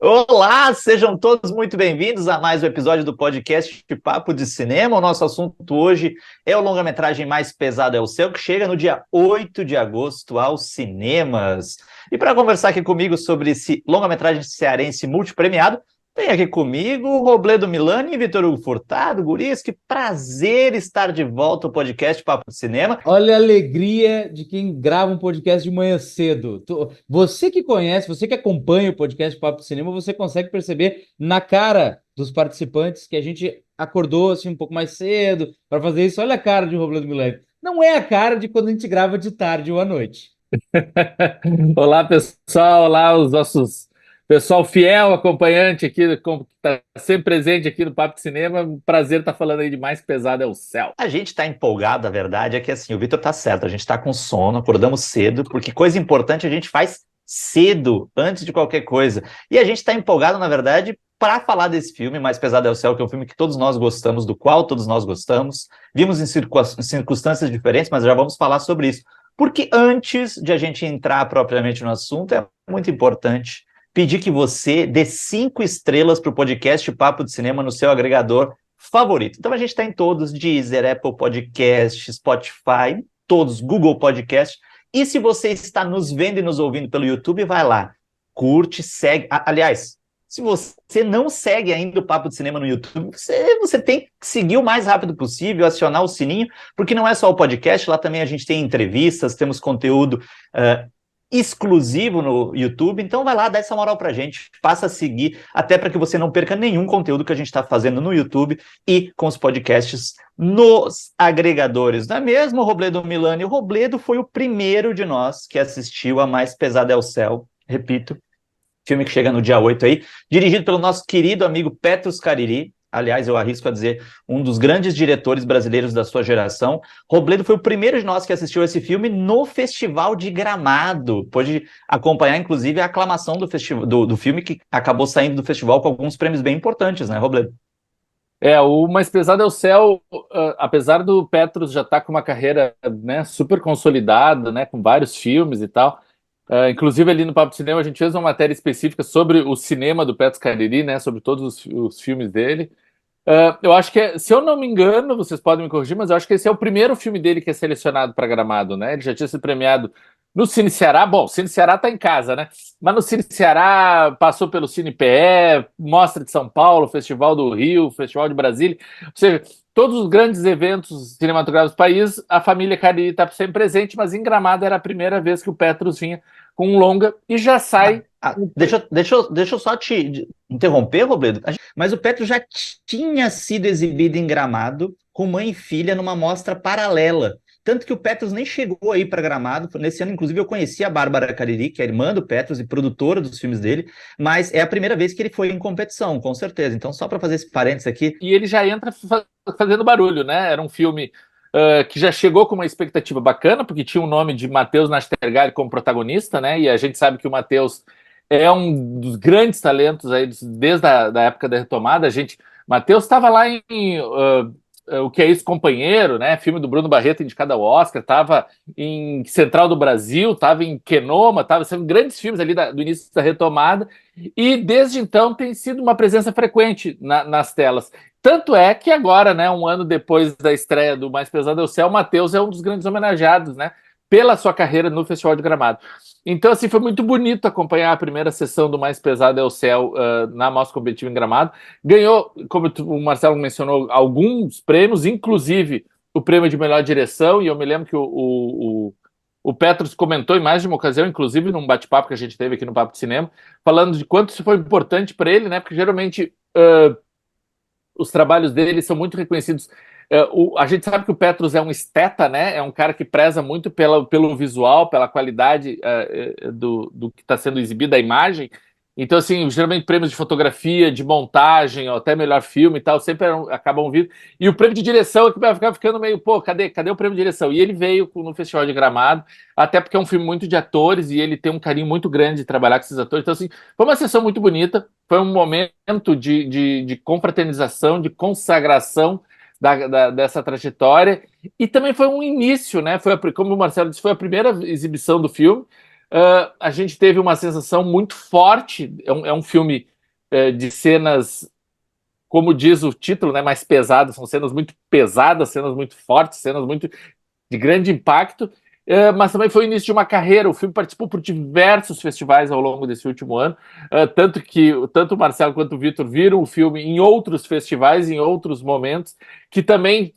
Olá, sejam todos muito bem-vindos a mais um episódio do podcast Papo de Cinema. O nosso assunto hoje é o longa-metragem Mais Pesado é o Céu, que chega no dia 8 de agosto aos cinemas. E para conversar aqui comigo sobre esse longa-metragem cearense multipremiado, tem aqui comigo Robledo Milani e Vitor Hugo Furtado. Gurias, que prazer estar de volta ao podcast Papo de Cinema. Olha a alegria de quem grava um podcast de manhã cedo. Você que conhece, você que acompanha o podcast Papo de Cinema, você consegue perceber na cara dos participantes que a gente acordou assim um pouco mais cedo para fazer isso. Olha a cara de Robledo Milani. Não é a cara de quando a gente grava de tarde ou à noite. Olá, pessoal. Olá, os nossos pessoal fiel acompanhante aqui, que está sempre presente aqui no Papo de Cinema. Um prazer estar falando aí de Mais Pesado é o Céu. A gente está empolgado, a verdade é que assim, o Vitor tá certo, a gente está com sono, acordamos cedo, porque coisa importante a gente faz cedo, antes de qualquer coisa. E a gente está empolgado, na verdade, para falar desse filme, Mais Pesado é o Céu, que é um filme que todos nós gostamos, do qual todos nós gostamos. Vimos em circunstâncias diferentes, mas já vamos falar sobre isso. Porque antes de a gente entrar propriamente no assunto, é muito importante pedir que você dê 5 estrelas para o podcast Papo de Cinema no seu agregador favorito. Então a gente está em todos, Deezer, Apple Podcast, Spotify, todos, Google Podcast. E se você está nos vendo e nos ouvindo pelo YouTube, vai lá, curte, segue. Aliás, se você não segue ainda o Papo de Cinema no YouTube, você tem que seguir o mais rápido possível, acionar o sininho, porque não é só o podcast, lá também a gente tem entrevistas, temos conteúdo exclusivo no YouTube, então vai lá, dá essa moral pra gente, passa a seguir, até para que você não perca nenhum conteúdo que a gente está fazendo no YouTube e com os podcasts nos agregadores. Não é mesmo, Robledo Milani? O Robledo foi o primeiro de nós que assistiu a Mais Pesada é o Céu, repito, filme que chega no dia 8 aí, dirigido pelo nosso querido amigo Petrus Cariri. Aliás, eu arrisco a dizer, um dos grandes diretores brasileiros da sua geração. Robledo foi o primeiro de nós que assistiu esse filme no Festival de Gramado. Pôde acompanhar, inclusive, a aclamação do filme, que acabou saindo do festival com alguns prêmios bem importantes, né, Robledo? O Mais Pesado é o Céu, apesar do Petros já estar com uma carreira, né, super consolidada, né, com vários filmes e tal. Inclusive ali no Papo de Cinema a gente fez uma matéria específica sobre o cinema do Petros Cariri, né, sobre todos os filmes dele. Eu acho que, se eu não me engano, vocês podem me corrigir, mas eu acho que esse é o primeiro filme dele que é selecionado para Gramado, né? Ele já tinha sido premiado no Cine Ceará. Bom, o Cine Ceará está em casa, né? Mas no Cine Ceará passou pelo Cine PE, Mostra de São Paulo, Festival do Rio, Festival de Brasília. Ou seja, todos os grandes eventos cinematográficos do país, a família Cariri está sempre presente, mas em Gramado era a primeira vez que o Petros vinha com um longa e já sai. Deixa eu só te interromper, Robledo. Mas o Petro já tinha sido exibido em Gramado com mãe e filha numa mostra paralela. Tanto que o Petros nem chegou aí para Gramado. Nesse ano, inclusive, eu conheci a Bárbara Cariri, que é irmã do Petros e produtora dos filmes dele, mas é a primeira vez que ele foi em competição, com certeza. Então, só para fazer esse parênteses aqui. E ele já entra fazendo barulho, né? Era um filme que já chegou com uma expectativa bacana, porque tinha o nome de Matheus Nastergalli como protagonista, né? E a gente sabe que o Matheus é um dos grandes talentos aí desde a da época da retomada. Matheus estava lá em O Que É Isso, Companheiro, né? Filme do Bruno Barreto indicado ao Oscar, estava em Central do Brasil, estava em Kenoma, estava sendo grandes filmes ali do início da retomada, e desde então tem sido uma presença frequente nas telas. Tanto é que agora, né, um ano depois da estreia do Mais Pesado é o Céu, o Matheus é um dos grandes homenageados, né, pela sua carreira no Festival de Gramado. Então, assim, foi muito bonito acompanhar a primeira sessão do Mais Pesado é o Céu na Mostra Competitiva em Gramado. Ganhou, como o Marcelo mencionou, alguns prêmios, inclusive o prêmio de melhor direção, e eu me lembro que o Petros comentou em mais de uma ocasião, inclusive num bate-papo que a gente teve aqui no Papo de Cinema, falando de quanto isso foi importante para ele, né, porque geralmente os trabalhos dele são muito reconhecidos. A gente sabe que o Petros é um esteta, né? É um cara que preza muito pelo visual, pela qualidade do que está sendo exibido, da imagem. Então, assim, geralmente prêmios de fotografia, de montagem, ou até melhor filme e tal, sempre acabam vindo. E o prêmio de direção é que vai ficar ficando meio, pô, cadê o prêmio de direção? E ele veio no Festival de Gramado, até porque é um filme muito de atores e ele tem um carinho muito grande de trabalhar com esses atores. Então, assim, foi uma sessão muito bonita, foi um momento de confraternização, de consagração dessa trajetória, e também foi um início, né? Como o Marcelo disse, foi a primeira exibição do filme. a gente teve uma sensação muito forte. É um filme de cenas, como diz o título, né, mais pesado. São cenas muito pesadas, cenas muito fortes, cenas muito de grande impacto. Mas também foi o início de uma carreira. O filme participou por diversos festivais ao longo desse último ano, tanto que tanto o Marcelo quanto o Vitor viram o filme em outros festivais, em outros momentos, que também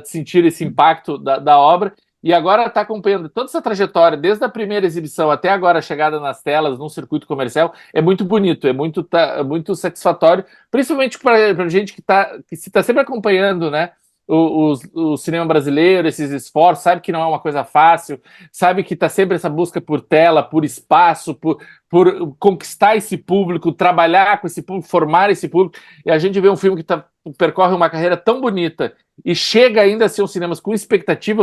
sentiram esse impacto da obra. E agora está acompanhando toda essa trajetória, desde a primeira exibição até agora a chegada nas telas, num circuito comercial. É muito bonito, é muito satisfatório, principalmente para a gente que se está sempre acompanhando, né? O cinema brasileiro, esses esforços, sabe que não é uma coisa fácil, sabe que está sempre essa busca por tela, por espaço, por conquistar esse público, trabalhar com esse público, formar esse público. E a gente vê um filme que percorre uma carreira tão bonita e chega ainda a ser um cinema com expectativa.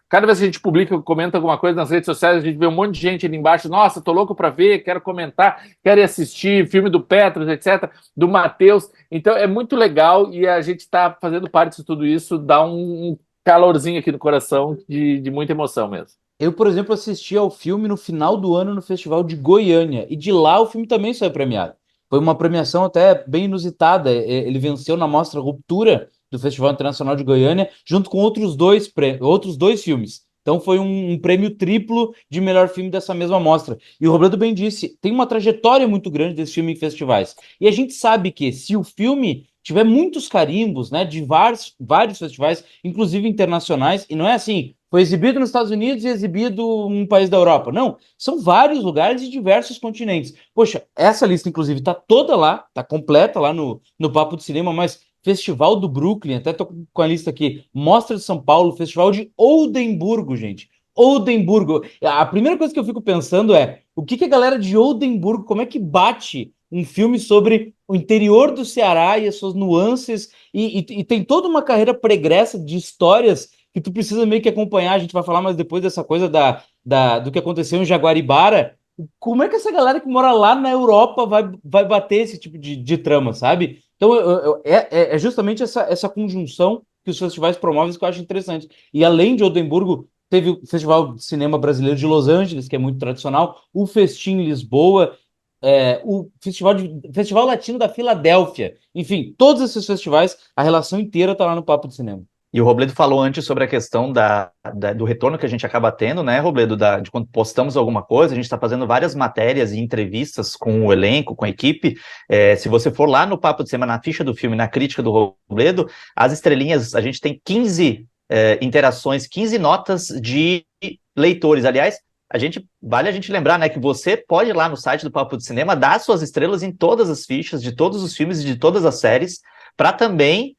Cada vez que a gente publica, comenta alguma coisa nas redes sociais, a gente vê um monte de gente ali embaixo. Nossa, tô louco para ver, quero comentar, quero ir assistir, filme do Petros, etc., do Matheus. Então é muito legal e a gente está fazendo parte de tudo isso, dá um calorzinho aqui no coração de muita emoção mesmo. Eu, por exemplo, assisti ao filme no final do ano no Festival de Goiânia, e de lá o filme também saiu premiado. Foi uma premiação até bem inusitada. Ele venceu na mostra Ruptura do Festival Internacional de Goiânia, junto com outros dois filmes. Então foi um prêmio triplo de melhor filme dessa mesma mostra. E o Robledo bem disse, tem uma trajetória muito grande desse filme em festivais. E a gente sabe que se o filme tiver muitos carimbos, né, de vários festivais, inclusive internacionais, e não é assim, foi exibido nos Estados Unidos e exibido em um país da Europa. Não, são vários lugares e diversos continentes. Poxa, essa lista, inclusive, tá toda lá, tá completa lá no Papo de Cinema, mas Festival do Brooklyn, até tô com a lista aqui, Mostra de São Paulo, Festival de Oldenburgo, gente. Oldenburgo. A primeira coisa que eu fico pensando é, o que a galera de Oldenburgo, como é que bate um filme sobre o interior do Ceará e as suas nuances, e tem toda uma carreira pregressa de histórias que tu precisa meio que acompanhar. A gente vai falar mais depois dessa coisa do que aconteceu em Jaguaribara. Como é que essa galera que mora lá na Europa vai bater esse tipo de trama, sabe? Então é justamente essa conjunção que os festivais promovem que eu acho interessante. E além de Oldenburgo, teve o Festival de Cinema Brasileiro de Los Angeles, que é muito tradicional, o Festim Lisboa, o Festival Latino da Filadélfia. Enfim, todos esses festivais, a relação inteira está lá no Papo de Cinema. E o Robledo falou antes sobre a questão do retorno que a gente acaba tendo, né, Robledo, de quando postamos alguma coisa. A gente está fazendo várias matérias e entrevistas com o elenco, com a equipe. Se você for lá no Papo de Cinema, na ficha do filme, na crítica do Robledo, as estrelinhas, a gente tem 15 interações, 15 notas de leitores. Aliás, vale a gente lembrar, né, que você pode ir lá no site do Papo de Cinema dar suas estrelas em todas as fichas de todos os filmes e de todas as séries, para também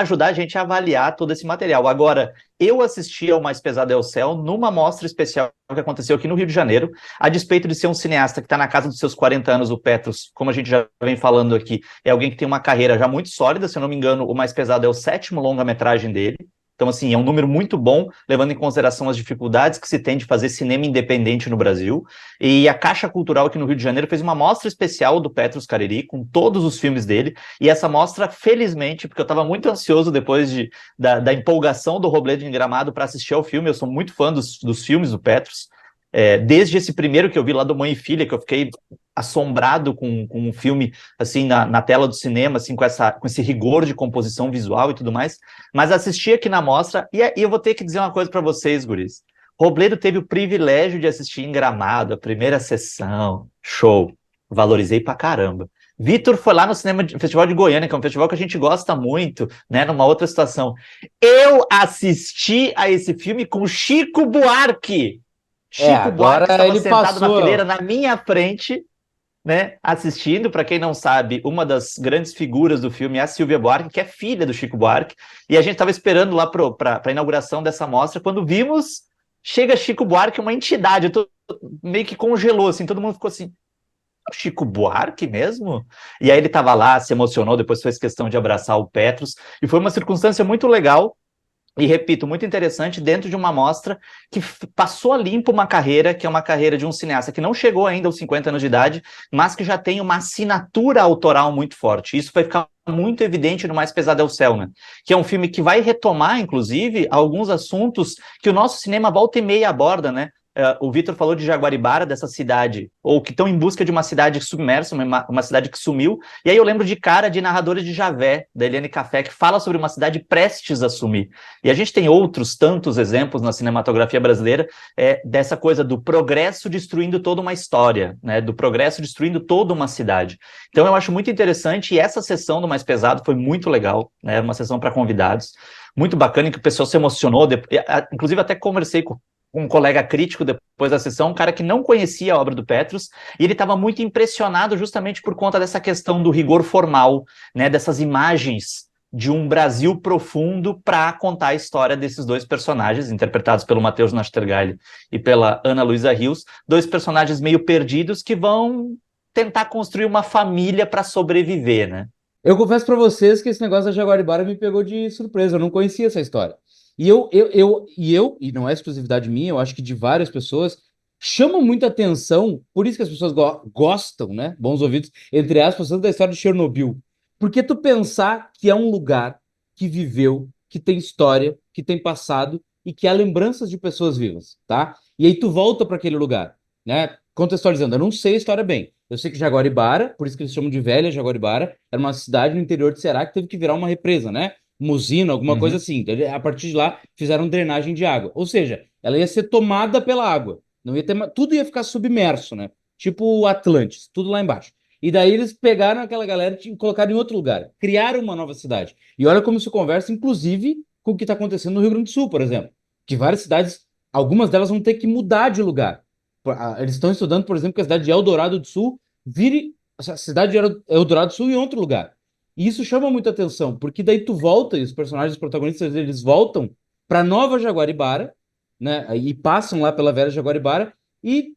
ajudar a gente a avaliar todo esse material. Agora, eu assisti ao Mais Pesado é o Céu numa mostra especial que aconteceu aqui no Rio de Janeiro, a despeito de ser um cineasta que está na casa dos seus 40 anos, o Petros, como a gente já vem falando aqui, é alguém que tem uma carreira já muito sólida. Se eu não me engano, o Mais Pesado é o 7º longa-metragem dele. Então, assim, é um número muito bom, levando em consideração as dificuldades que se tem de fazer cinema independente no Brasil. E a Caixa Cultural aqui no Rio de Janeiro fez uma mostra especial do Petros Cariri, com todos os filmes dele. E essa mostra, felizmente, porque eu estava muito ansioso depois da empolgação do Robledo em Gramado para assistir ao filme. Eu sou muito fã dos filmes do Petros. Desde esse primeiro que eu vi lá do Mãe e Filha, que eu fiquei assombrado com um filme assim na tela do cinema, assim, com esse rigor de composição visual e tudo mais, mas assisti aqui na mostra, e eu vou ter que dizer uma coisa para vocês, guris. Robledo teve o privilégio de assistir em Gramado, a primeira sessão, show, valorizei pra caramba. Vitor foi lá no Festival de Goiânia, que é um festival que a gente gosta muito, né, numa outra situação. Eu assisti a esse filme com Chico Buarque. Chico Buarque estava sentado na fileira na minha frente, né, assistindo. Para quem não sabe, uma das grandes figuras do filme é a Silvia Buarque, que é filha do Chico Buarque, e a gente estava esperando lá para a inauguração dessa mostra. Quando vimos, chega Chico Buarque, uma entidade, meio que congelou, assim, todo mundo ficou assim, Chico Buarque mesmo? E aí ele estava lá, se emocionou, depois fez questão de abraçar o Petros, e foi uma circunstância muito legal. E, repito, muito interessante, dentro de uma mostra que passou a limpo uma carreira, que é uma carreira de um cineasta que não chegou ainda aos 50 anos de idade, mas que já tem uma assinatura autoral muito forte. Isso vai ficar muito evidente no Mais Pesado é o Céu, né? Que é um filme que vai retomar, inclusive, alguns assuntos que o nosso cinema volta e meia aborda, né? o Vitor falou de Jaguaribara, dessa cidade, ou que estão em busca de uma cidade submersa, uma cidade que sumiu, e aí eu lembro de cara de Narradores de Javé, da Eliane Café, que fala sobre uma cidade prestes a sumir. E a gente tem outros tantos exemplos na cinematografia brasileira dessa coisa do progresso destruindo toda uma história, né, do progresso destruindo toda uma cidade. Então eu acho muito interessante, e essa sessão do Mais Pesado foi muito legal, né, uma sessão para convidados, muito bacana, em que o pessoal se emocionou, inclusive até conversei com um colega crítico depois da sessão, um cara que não conhecia a obra do Petrus, e ele estava muito impressionado justamente por conta dessa questão do rigor formal, né, dessas imagens de um Brasil profundo para contar a história desses dois personagens, interpretados pelo Matheus Nastergaile e pela Ana Luísa Rios, dois personagens meio perdidos que vão tentar construir uma família para sobreviver, né? Eu confesso para vocês que esse negócio da Jaguaribara me pegou de surpresa, eu não conhecia essa história. E e não é exclusividade minha, eu acho que de várias pessoas, chama muita atenção, por isso que as pessoas gostam, né? Bons ouvidos, entre aspas, da história de Chernobyl. Porque tu pensar que é um lugar que viveu, que tem história, que tem passado e que há lembranças de pessoas vivas, tá? E aí tu volta para aquele lugar, né? Contextualizando, eu não sei a história bem. Eu sei que Jaguaribara, por isso que eles chamam de Velha Jaguaribara, era uma cidade no interior de Ceará que teve que virar uma represa, né? Uma usina, alguma coisa assim. A partir de lá, fizeram drenagem de água. Ou seja, ela ia ser tomada pela água. Não ia ter, tudo ia ficar submerso, né? Tipo o Atlantis, tudo lá embaixo. E daí eles pegaram aquela galera e colocaram em outro lugar. Criaram uma nova cidade. E olha como isso conversa, inclusive, com o que está acontecendo no Rio Grande do Sul, por exemplo. Que várias cidades, algumas delas vão ter que mudar de lugar. Eles estão estudando, por exemplo, que a cidade de Eldorado do Sul vire a cidade de Eldorado do Sul em outro lugar. E isso chama muita atenção, porque daí tu volta, e os personagens os protagonistas, eles voltam para Nova Jaguaribara, né, e passam lá pela Velha Jaguaribara, e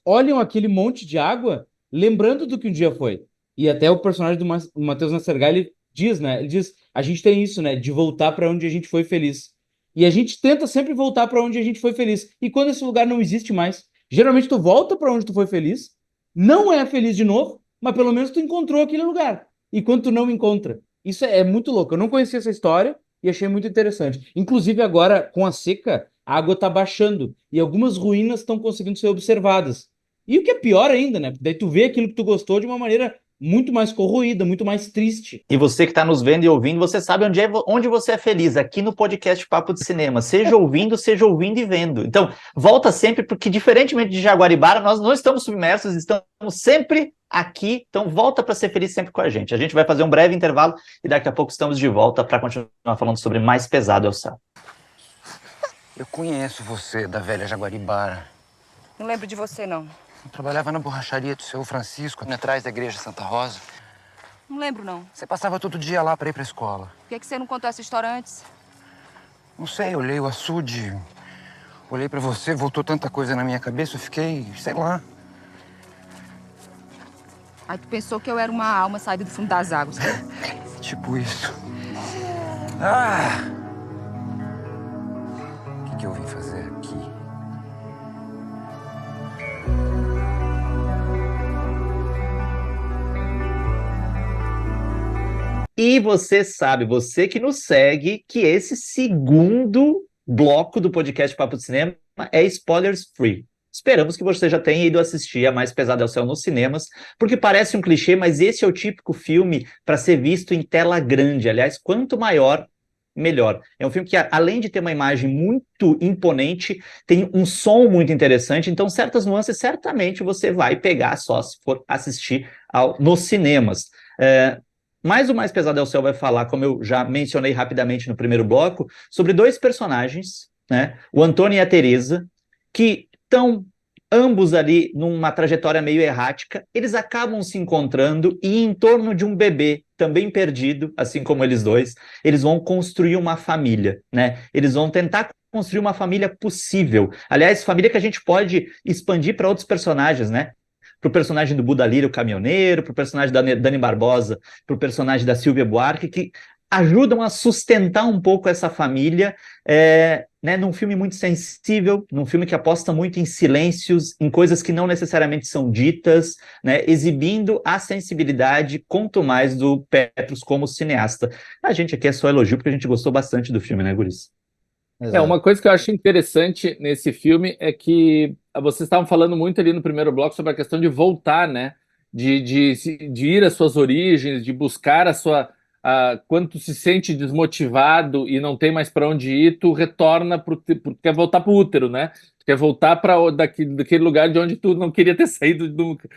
olham aquele monte de água, lembrando do que um dia foi. E até o personagem do Matheus Nastergaile diz, né, ele diz, a gente tem isso, né, de voltar para onde a gente foi feliz. E a gente tenta sempre voltar para onde a gente foi feliz. E quando esse lugar não existe mais, geralmente tu volta para onde tu foi feliz, não é feliz de novo, mas pelo menos tu encontrou aquele lugar. E quando tu não encontra. Isso é muito louco. Eu não conhecia essa história e achei muito interessante. Inclusive agora, com a seca, a água está baixando e algumas ruínas estão conseguindo ser observadas. E o que é pior ainda, né? Daí tu vê aquilo que tu gostou de uma maneira muito mais corroída, muito mais triste. E você que está nos vendo e ouvindo, você sabe onde você é feliz, aqui no podcast Papo de Cinema, seja ouvindo e vendo. Então, volta sempre, porque diferentemente de Jaguaribara, nós não estamos submersos, estamos sempre aqui, então volta para ser feliz sempre com a gente. A gente vai fazer um breve intervalo e daqui a pouco estamos de volta para continuar falando sobre Mais Pesado é o Céu. Eu conheço você, da Velha Jaguaribara. Não lembro de você, não. Eu trabalhava na borracharia do seu Francisco, atrás da igreja Santa Rosa. Não lembro, não. Você passava todo dia lá para ir pra escola. Por que você não contou essa história antes? Não sei, eu olhei o açude, olhei pra você, voltou tanta coisa na minha cabeça, eu fiquei, sei lá. Aí tu pensou que eu era uma alma saída do fundo das águas. Tipo isso. Ah! O que eu vim fazer aqui? E você sabe, você que nos segue, que esse segundo bloco do podcast Papo de Cinema é spoilers free. Esperamos que você já tenha ido assistir a Mais Pesado é o Céu nos cinemas, porque parece um clichê, mas esse é o típico filme para ser visto em tela grande. Aliás, quanto maior, melhor. É um filme que, além de ter uma imagem muito imponente, tem um som muito interessante, então certas nuances certamente você vai pegar só se for assistir nos cinemas. Mas o Mais Pesado é o Céu vai falar, como eu já mencionei rapidamente no primeiro bloco, sobre dois personagens, né? O Antônio e a Teresa, que estão ambos ali numa trajetória meio errática, eles acabam se encontrando e em torno de um bebê também perdido, assim como eles dois, eles vão construir uma família, né? Eles vão tentar construir uma família possível. Aliás, família que a gente pode expandir para outros personagens, né? Para o personagem do Buda Lira, o caminhoneiro, para o personagem da Dani Barbosa, para o personagem da Silvia Buarque, que ajudam a sustentar um pouco essa família, né, num filme muito sensível, num filme que aposta muito em silêncios, em coisas que não necessariamente são ditas, né, exibindo a sensibilidade, quanto mais do Petrus como cineasta. A gente aqui é só elogio, porque a gente gostou bastante do filme, né, Guris? Exato. Uma coisa que eu acho interessante nesse filme é que vocês estavam falando muito ali no primeiro bloco sobre a questão de voltar, né? De ir às suas origens, de buscar a sua. Quando tu se sente desmotivado e não tem mais para onde ir, tu retorna quer voltar para o útero, né? Tu quer voltar para daquele lugar de onde tu não queria ter saído nunca.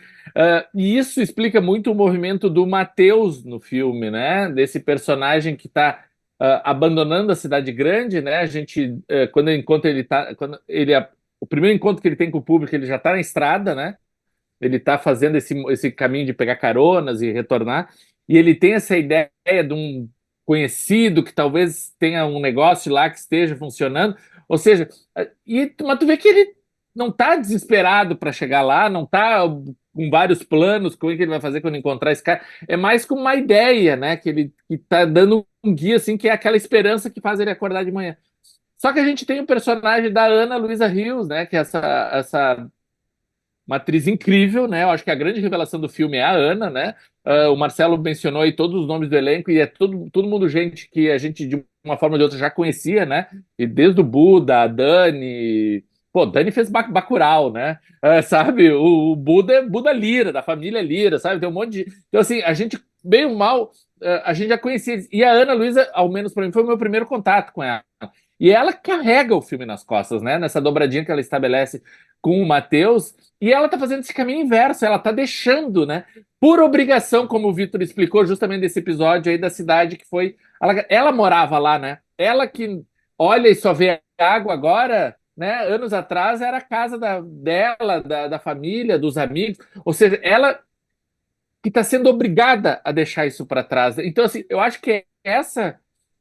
E isso explica muito o movimento do Mateus no filme, né? Desse personagem que está abandonando a cidade grande, né? A gente, quando encontra ele tá, quando ele o primeiro encontro que ele tem com o público, ele já está na estrada, né? Ele está fazendo esse caminho de pegar caronas e retornar, e ele tem essa ideia de um conhecido que talvez tenha um negócio lá que esteja funcionando, ou seja, mas tu vê que ele não está desesperado para chegar lá, não está com vários planos, como é que ele vai fazer quando encontrar esse cara, é mais com uma ideia, né, que ele está dando um guia, assim, que é aquela esperança que faz ele acordar de manhã. Só que a gente tem o personagem da Ana Luísa Rios, né, que é essa uma atriz incrível, né? Eu acho que a grande revelação do filme é a Ana, né? O Marcelo mencionou aí todos os nomes do elenco e é todo mundo gente que a gente, de uma forma ou de outra, já conhecia, né? E desde o Buda, a Dani. Pô, Dani fez Bacurau, né? Sabe? O Buda é Buda Lira, da família Lira, sabe? Tem um monte de. Então, assim, a gente, bem ou mal, a gente já conhecia. E a Ana Luísa, ao menos para mim, foi o meu primeiro contato com ela. E ela carrega o filme nas costas, né? Nessa dobradinha que ela estabelece com o Matheus. E ela tá fazendo esse caminho inverso, ela tá deixando, né? Por obrigação, como o Vitor explicou justamente desse episódio aí da cidade que foi. Ela morava lá, né? Ela que olha e só vê água agora, né? Anos atrás era a casa dela, da família, dos amigos. Ou seja, ela que está sendo obrigada a deixar isso para trás. Então, assim, eu acho que essa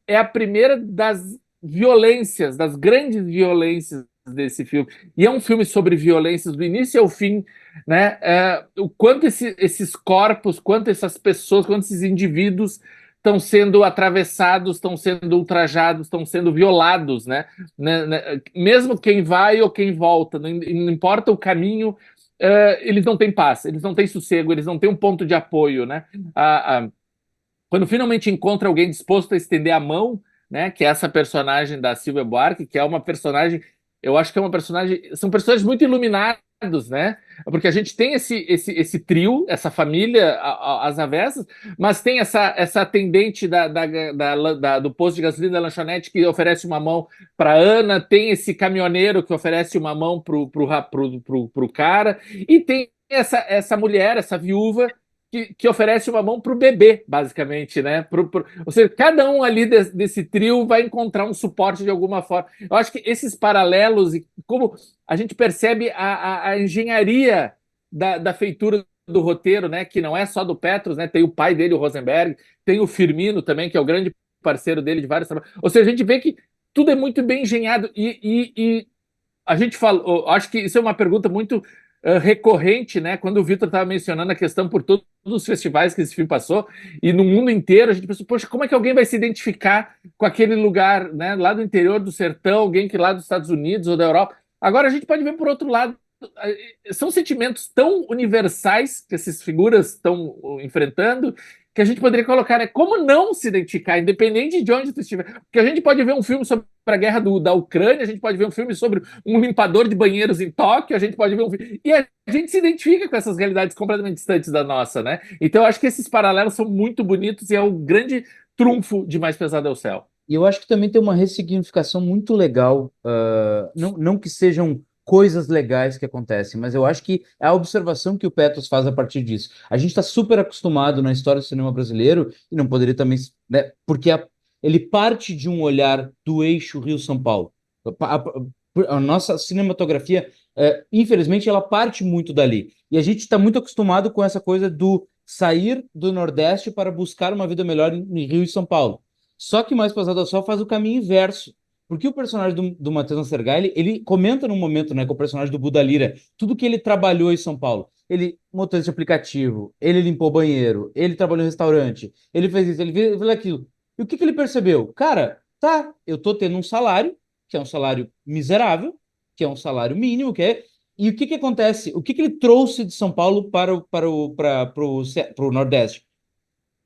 é a primeira das violências, das grandes violências desse filme. E é um filme sobre violências do início ao fim, né? O quanto esses corpos, quanto essas pessoas, quanto esses indivíduos estão sendo atravessados, estão sendo ultrajados, estão sendo violados, né? Mesmo quem vai ou quem volta, não importa o caminho, eles não têm paz, eles não têm sossego, eles não têm um ponto de apoio, né? Quando finalmente encontra alguém disposto a estender a mão, né? Que é essa personagem da Silvia Buarque, que é uma personagem, eu acho que é uma personagem, são personagens muito iluminados, né? Porque a gente tem esse trio, essa família, as avessas, mas tem essa atendente do posto de gasolina da lanchonete que oferece uma mão para Ana, tem esse caminhoneiro que oferece uma mão pro cara, e tem essa mulher, essa viúva, que oferece uma mão para o bebê, basicamente, né? Ou seja, cada um ali desse trio vai encontrar um suporte de alguma forma. Eu acho que esses paralelos, e como a gente percebe a engenharia da feitura do roteiro, né? Que não é só do Petros, né? Tem o pai dele, o Rosenberg, tem o Firmino também, que é o grande parceiro dele de vários trabalhos. Ou seja, a gente vê que tudo é muito bem engenhado e a gente falou, acho que isso é uma pergunta muito recorrente, né? Quando o Vitor estava mencionando a questão por todos os festivais que esse filme passou, e no mundo inteiro a gente pensou, poxa, como é que alguém vai se identificar com aquele lugar, né? Lá do interior do sertão, alguém que lá dos Estados Unidos ou da Europa. Agora a gente pode ver por outro lado. São sentimentos tão universais que essas figuras estão enfrentando que a gente poderia colocar, né? Como não se identificar, independente de onde tu estiver. Porque a gente pode ver um filme sobre a guerra da Ucrânia, a gente pode ver um filme sobre um limpador de banheiros em Tóquio, a gente pode ver um filme. E a gente se identifica com essas realidades completamente distantes da nossa, né? Então eu acho que esses paralelos são muito bonitos e é o grande trunfo de Mais Pesado é o Céu. E eu acho que também tem uma ressignificação muito legal, não que sejam coisas legais que acontecem, mas eu acho que é a observação que o Petros faz a partir disso. A gente está super acostumado na história do cinema brasileiro, e não poderia também, né, porque ele parte de um olhar do eixo Rio-São Paulo. A nossa cinematografia, infelizmente, ela parte muito dali. E a gente está muito acostumado com essa coisa do sair do Nordeste para buscar uma vida melhor em Rio e São Paulo. Só que Mais Pesado ao Sol faz o caminho inverso. Porque o personagem do Matheus Nastergaile, ele comenta num momento, né, com o personagem do Buda Lira, tudo que ele trabalhou em São Paulo. Ele, motorista de aplicativo, ele limpou banheiro, ele trabalhou em restaurante, ele fez isso, ele fez aquilo. E o que ele percebeu? Cara, tá, eu tô tendo um salário, que é um salário miserável, que é um salário mínimo, E o que acontece? O que ele trouxe de São Paulo para o Nordeste?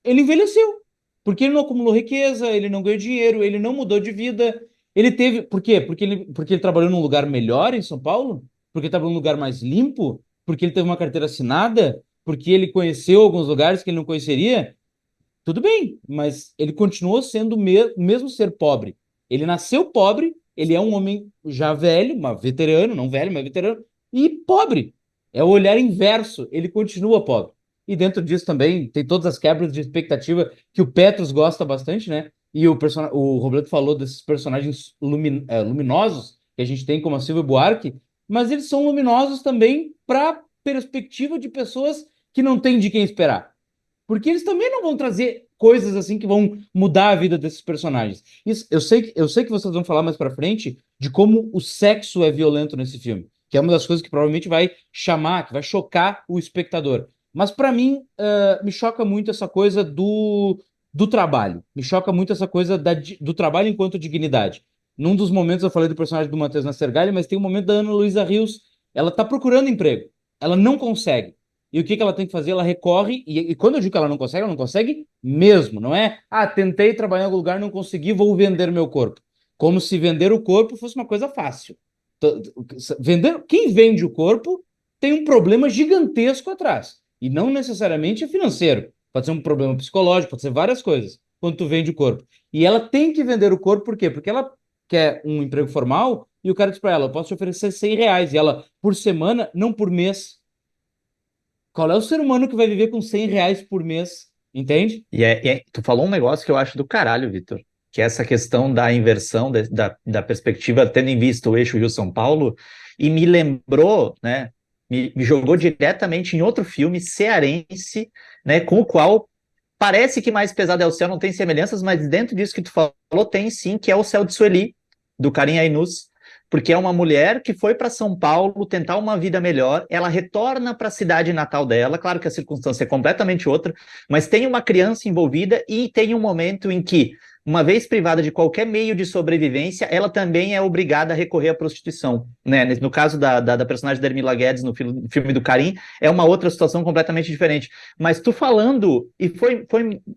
Ele envelheceu. Porque ele não acumulou riqueza, ele não ganhou dinheiro, ele não mudou de vida. Ele teve. Por quê? Porque ele trabalhou num lugar melhor em São Paulo? Porque ele trabalhou num lugar mais limpo? Porque ele teve uma carteira assinada? Porque ele conheceu alguns lugares que ele não conheceria? Tudo bem, mas ele continuou sendo mesmo ser pobre. Ele nasceu pobre, ele é um homem já velho, mas veterano, não velho, mas veterano, e pobre. É o olhar inverso, ele continua pobre. E dentro disso também tem todas as quebras de expectativa que o Petros gosta bastante, né? E o Robledo falou desses personagens luminosos que a gente tem como a Silvia Buarque, mas eles são luminosos também para perspectiva de pessoas que não têm de quem esperar. Porque eles também não vão trazer coisas assim que vão mudar a vida desses personagens. Isso, eu sei que vocês vão falar mais pra frente de como o sexo é violento nesse filme, que é uma das coisas que provavelmente vai chamar, que vai chocar o espectador. Mas pra mim, me choca muito essa coisa do trabalho. Me choca muito essa coisa do trabalho enquanto dignidade. Num dos momentos eu falei do personagem do Matheus Nascergalli, mas tem um momento da Ana Luísa Rios. Ela tá procurando emprego. Ela não consegue. E o que que ela tem que fazer? Ela recorre, e quando eu digo que ela não consegue mesmo, não é? Ah, tentei trabalhar em algum lugar, não consegui, vou vender meu corpo. Como se vender o corpo fosse uma coisa fácil. Quem vende o corpo tem um problema gigantesco atrás. E não necessariamente é financeiro. Pode ser um problema psicológico, pode ser várias coisas, quando tu vende o corpo. E ela tem que vender o corpo, por quê? Porque ela quer um emprego formal e o cara diz pra ela, eu posso te oferecer R$ 100. E ela, por semana, não por mês. Qual é o ser humano que vai viver com R$ 100 por mês? Entende? Tu falou um negócio que eu acho do caralho, Vitor, que é essa questão da inversão da perspectiva, tendo em vista o eixo Rio-São Paulo, e me lembrou, né, me jogou diretamente em outro filme cearense, né, com o qual parece que Mais Pesado é o Céu, não tem semelhanças, mas dentro disso que tu falou tem sim, que é O Céu de Sueli, do Karim Ainus, porque é uma mulher que foi para São Paulo tentar uma vida melhor, ela retorna para a cidade natal dela, claro que a circunstância é completamente outra, mas tem uma criança envolvida e tem um momento em que, uma vez privada de qualquer meio de sobrevivência, ela também é obrigada a recorrer à prostituição, né? No caso da personagem da Hermila Guedes no filme do Karim, é uma outra situação completamente diferente. Mas tu falando, e foi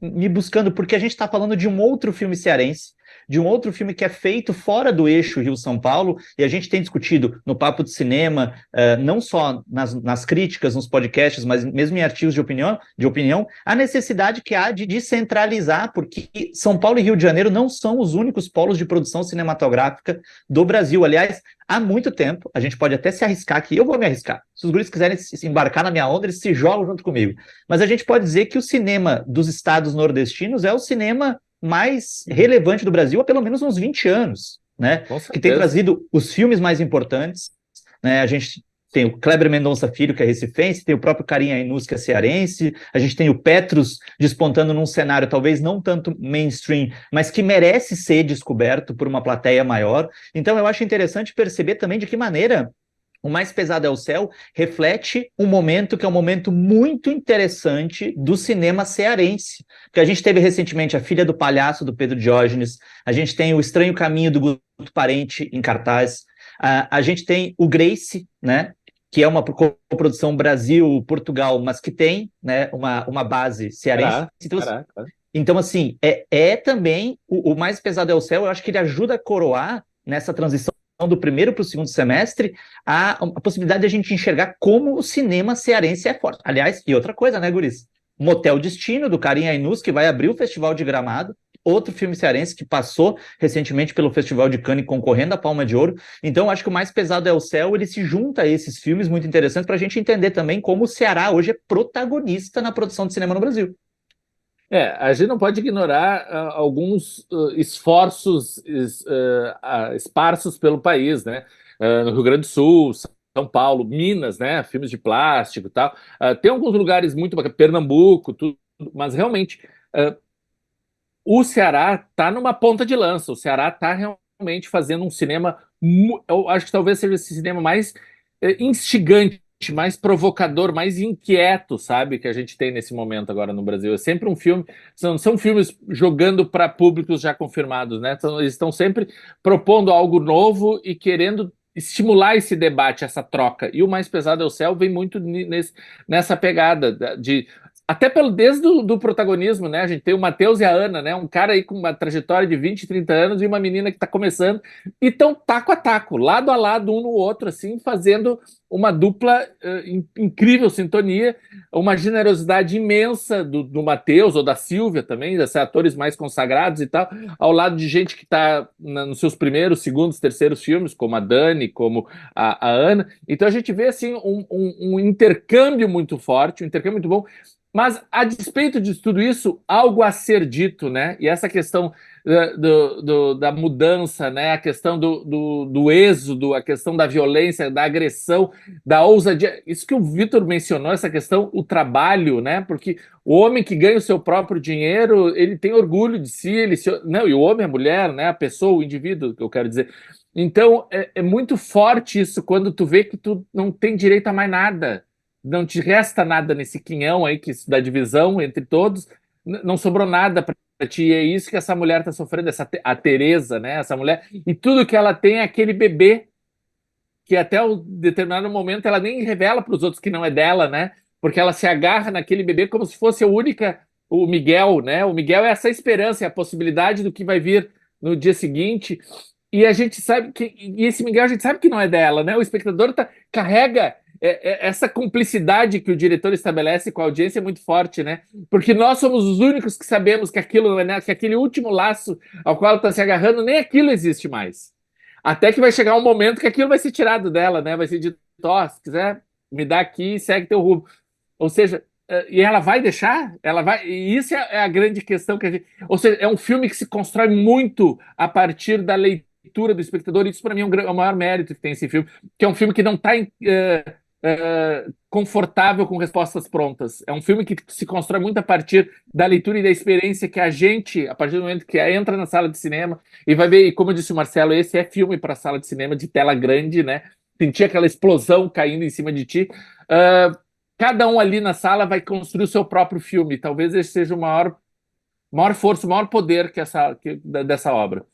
me buscando, porque a gente está falando de um outro filme cearense, de um outro filme que é feito fora do eixo Rio-São Paulo, e a gente tem discutido no Papo de Cinema, não só nas críticas, nos podcasts, mas mesmo em artigos de opinião, a necessidade que há de descentralizar, porque São Paulo e Rio de Janeiro não são os únicos polos de produção cinematográfica do Brasil. Aliás, há muito tempo, a gente pode até se arriscar aqui, eu vou me arriscar. Se os guris quiserem se embarcar na minha onda, eles se jogam junto comigo. Mas a gente pode dizer que o cinema dos estados nordestinos é o cinema mais relevante do Brasil há pelo menos uns 20 anos, né? Que tem trazido os filmes mais importantes, né? A gente tem o Kleber Mendonça Filho, que é recifense, tem o próprio Karim Ainus, que é cearense, a gente tem o Petros despontando num cenário talvez não tanto mainstream, mas que merece ser descoberto por uma plateia maior. Então eu acho interessante perceber também de que maneira O Mais Pesado é o Céu reflete um momento que é um momento muito interessante do cinema cearense. Porque a gente teve recentemente A Filha do Palhaço, do Pedro Diógenes, a gente tem O Estranho Caminho do Guto Parente em cartaz, a gente tem o Grace, né, que é uma coprodução Brasil-Portugal, mas que tem, né, uma base cearense. Então, assim, também o Mais Pesado é o Céu, eu acho que ele ajuda a coroar nessa transição do primeiro para o segundo semestre, a possibilidade de a gente enxergar como o cinema cearense é forte. Aliás, e outra coisa, né, guris? Motel Destino, do Karim Ainus, que vai abrir o Festival de Gramado, outro filme cearense que passou recentemente pelo Festival de Cannes concorrendo à Palma de Ouro. Então, acho que O Mais Pesado é o Céu, ele se junta a esses filmes muito interessantes para a gente entender também como o Ceará hoje é protagonista na produção de cinema no Brasil. A gente não pode ignorar alguns esforços esparsos pelo país, né? No Rio Grande do Sul, São Paulo, Minas, né? Filmes de plástico e tal. Tem alguns lugares muito bacanas, Pernambuco, tudo, mas realmente o Ceará está numa ponta de lança. O Ceará está realmente fazendo um cinema, eu acho que talvez seja esse cinema mais instigante, mais provocador, mais inquieto, sabe, que a gente tem nesse momento agora no Brasil. É sempre um filme, são filmes jogando para públicos já confirmados, né? Então, eles estão sempre propondo algo novo e querendo estimular esse debate, essa troca. E O Mais Pesado é o Céu vem muito nessa pegada de Até desde do protagonismo, né? A gente tem o Matheus e a Ana, né? Um cara aí com uma trajetória de 20, 30 anos e uma menina que está começando. E estão taco a taco, lado a lado, um no outro, assim, fazendo uma dupla incrível sintonia, uma generosidade imensa do Matheus ou da Silvia também, desses atores mais consagrados e tal, ao lado de gente que está nos seus primeiros, segundos, terceiros filmes, como a Dani, como a Ana. Então a gente vê, assim, um intercâmbio muito forte, um intercâmbio muito bom. Mas, a despeito de tudo isso, algo a ser dito, né? E essa questão da mudança, né? A questão do êxodo, a questão da violência, da agressão, da ousadia. Isso que o Vitor mencionou, essa questão, o trabalho, né? Porque o homem que ganha o seu próprio dinheiro, ele tem orgulho de si, não, e o homem, a mulher, né? A pessoa, o indivíduo, que eu quero dizer. Então, é muito forte isso quando tu vê que tu não tem direito a mais nada, não te resta nada nesse quinhão aí da divisão entre todos, não sobrou nada para ti. E é isso que essa mulher está sofrendo, a Teresa, né? Essa mulher, e tudo que ela tem é aquele bebê que até um determinado momento ela nem revela para os outros que não é dela, né? Porque ela se agarra naquele bebê como se fosse o Miguel, né? O Miguel é essa esperança, é a possibilidade do que vai vir no dia seguinte. E a gente sabe e esse Miguel a gente sabe que não é dela, né? O espectador carrega essa cumplicidade que o diretor estabelece com a audiência é muito forte, né? Porque nós somos os únicos que sabemos que aquilo não é, né? Que aquele último laço ao qual ela está se agarrando, nem aquilo existe mais. Até que vai chegar um momento que aquilo vai ser tirado dela, né? Vai ser dito, ó, se quiser me dá aqui e segue teu rumo. Ou seja, e ela vai deixar? Ela vai. E isso é a grande questão que a gente. Ou seja, é um filme que se constrói muito a partir da leitura do espectador. Isso, para mim, é o maior mérito que tem esse filme, que é um filme que não está confortável com respostas prontas. É um filme que se constrói muito a partir da leitura e da experiência que a gente, a partir do momento que entra na sala de cinema e vai ver, e como disse o Marcelo, esse é filme para sala de cinema de tela grande, né? Sentir aquela explosão caindo em cima de ti. Cada um ali na sala vai construir o seu próprio filme. Talvez esse seja o maior força, o maior poder dessa obra.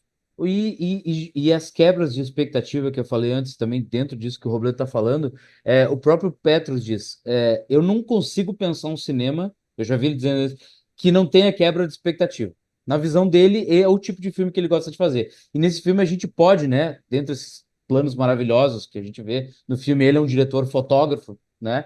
E as quebras de expectativa que eu falei antes, também dentro disso que o Robledo está falando, o próprio Petros diz: eu não consigo pensar um cinema, eu já vi ele dizendo isso, que não tenha quebra de expectativa. Na visão dele, é o tipo de filme que ele gosta de fazer. E nesse filme a gente pode, né, dentro desses planos maravilhosos que a gente vê no filme, ele é um diretor fotógrafo, né?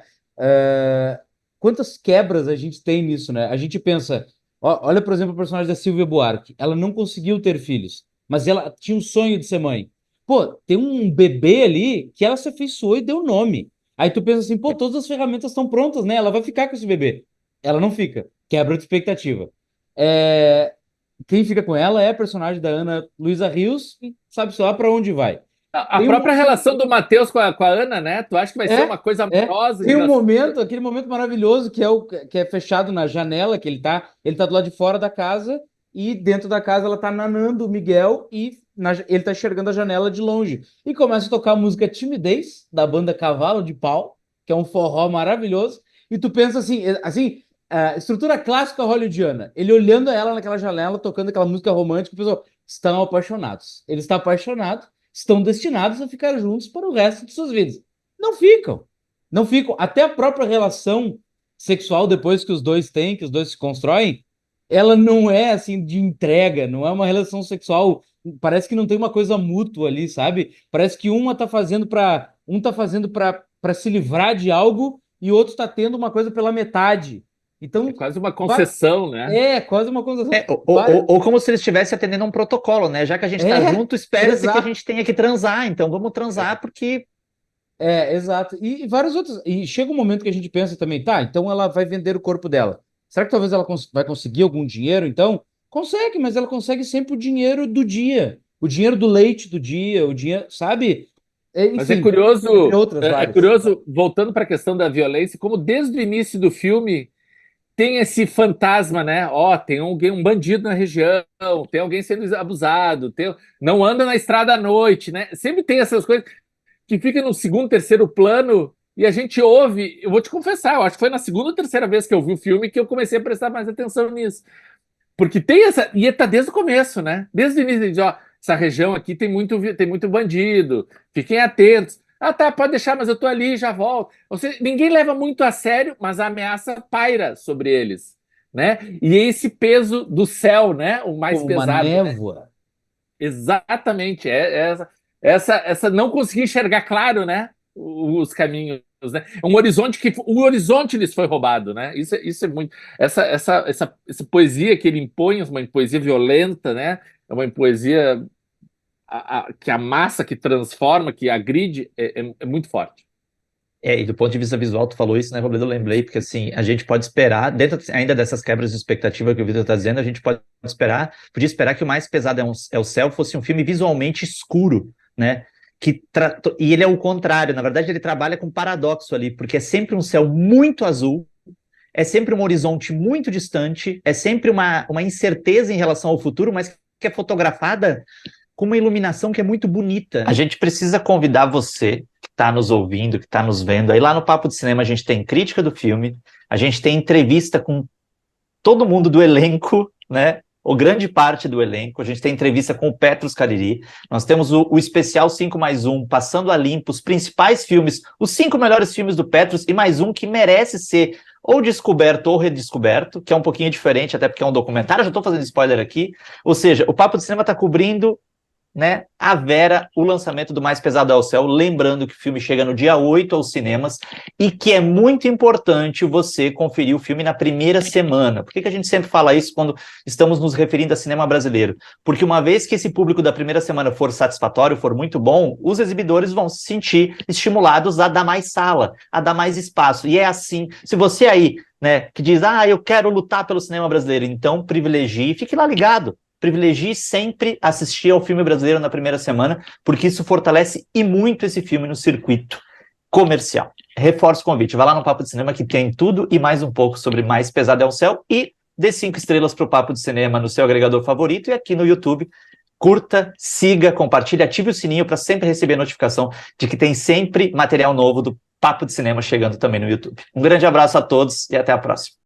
Quantas quebras a gente tem nisso, né? A gente pensa, olha, por exemplo, o personagem da Silvia Buarque, ela não conseguiu ter filhos, mas ela tinha um sonho de ser mãe. Pô, tem um bebê ali que ela se afeiçoou e deu nome. Aí tu pensa assim, pô, todas as ferramentas estão prontas, né? Ela vai ficar com esse bebê. Ela não fica. Quebra de expectativa. Quem fica com ela é a personagem da Ana Luísa Rios e sabe-se lá pra onde vai. A própria relação do Matheus com a Ana, né? Tu acha que vai ser uma coisa amorosa? Tem aquele momento maravilhoso que é fechado na janela, que ele tá do lado de fora da casa e dentro da casa ela tá nanando o Miguel e ele tá enxergando a janela de longe. E começa a tocar a música Timidez, da banda Cavalo de Pau, que é um forró maravilhoso. E tu pensa assim, estrutura clássica hollywoodiana. Ele olhando ela naquela janela, tocando aquela música romântica, e pensou, estão apaixonados. Ele está apaixonado, estão destinados a ficar juntos para o resto de suas vidas. Não ficam. Não ficam. Até a própria relação sexual, depois que os dois têm, que os dois se constroem, ela não é assim de entrega, não é uma relação sexual. Parece que não tem uma coisa mútua ali, sabe? Parece que um tá fazendo para se livrar de algo e o outro está tendo uma coisa pela metade. Então, é quase uma concessão, né? É, quase uma concessão. Ou como se eles estivessem atendendo a um protocolo, né? Já que a gente está junto, espera-se que a gente tenha que transar, então vamos transar porque... Exato. E vários outros. E chega um momento que a gente pensa também, tá, então ela vai vender o corpo dela. Será que talvez ela vai conseguir algum dinheiro, então? Consegue, mas ela consegue sempre o dinheiro do dia. O dinheiro do leite do dia, o dinheiro, sabe? Enfim, mas é curioso, voltando para a questão da violência, como desde o início do filme tem esse fantasma, né? Tem um bandido na região, tem alguém sendo abusado, não anda na estrada à noite, né? Sempre tem essas coisas que ficam no segundo, terceiro plano e a gente ouve. Eu vou te confessar, eu acho que foi na segunda ou terceira vez que eu vi o filme que eu comecei a prestar mais atenção nisso. Porque tem essa. E tá desde o começo, né? Desde o início, essa região aqui tem muito bandido, fiquem atentos. Ah, tá, pode deixar, mas eu tô ali, já volto. Ou seja, ninguém leva muito a sério, mas a ameaça paira sobre eles, né? E esse peso do céu, né? O mais Como uma pesado, né? névoa. Exatamente, essa não conseguir enxergar claro, né? Os caminhos, né? É um horizonte que o horizonte lhes foi roubado, né? Isso é muito essa poesia que ele impõe, uma poesia violenta, né? É uma poesia que amassa, que transforma, que agride, é muito forte. E do ponto de vista visual, tu falou isso, né, Robledo? Eu lembrei, porque assim, a gente pode esperar, dentro ainda dessas quebras de expectativa que o Vitor está dizendo, a gente podia esperar que o Mais Pesado é o Céu fosse um filme visualmente escuro, né? E ele é o contrário, na verdade, ele trabalha com paradoxo ali, porque é sempre um céu muito azul, é sempre um horizonte muito distante, é sempre uma incerteza em relação ao futuro, mas que é fotografada com uma iluminação que é muito bonita. A gente precisa convidar você que está nos ouvindo, que está nos vendo. Aí lá no Papo de Cinema a gente tem crítica do filme, a gente tem entrevista com todo mundo do elenco, né? Ou grande parte do elenco. A gente tem entrevista com o Petrus Cariri. Nós temos o especial 5+1, passando a limpo os principais filmes, os 5 melhores filmes do Petrus e mais um que merece ser ou descoberto ou redescoberto, que é um pouquinho diferente, até porque é um documentário. Eu já estou fazendo spoiler aqui. Ou seja, o Papo de Cinema está cobrindo, né, a Vera, o lançamento do Mais Pesado ao Céu, lembrando que o filme chega no dia 8 aos cinemas e que é muito importante você conferir o filme na primeira semana. Por que a gente sempre fala isso quando estamos nos referindo a cinema brasileiro? Porque uma vez que esse público da primeira semana for satisfatório, for muito bom, os exibidores vão se sentir estimulados a dar mais sala, a dar mais espaço. E é assim, se você aí, né, que diz, eu quero lutar pelo cinema brasileiro, então privilegie, fique lá ligado. Privilegie sempre assistir ao filme brasileiro na primeira semana, porque isso fortalece e muito esse filme no circuito comercial. Reforço o convite, vai lá no Papo de Cinema que tem tudo e mais um pouco sobre Mais Pesado é o Céu e dê 5 estrelas para o Papo de Cinema no seu agregador favorito e aqui no YouTube. Curta, siga, compartilhe, ative o sininho para sempre receber notificação de que tem sempre material novo do Papo de Cinema chegando também no YouTube. Um grande abraço a todos e até a próxima.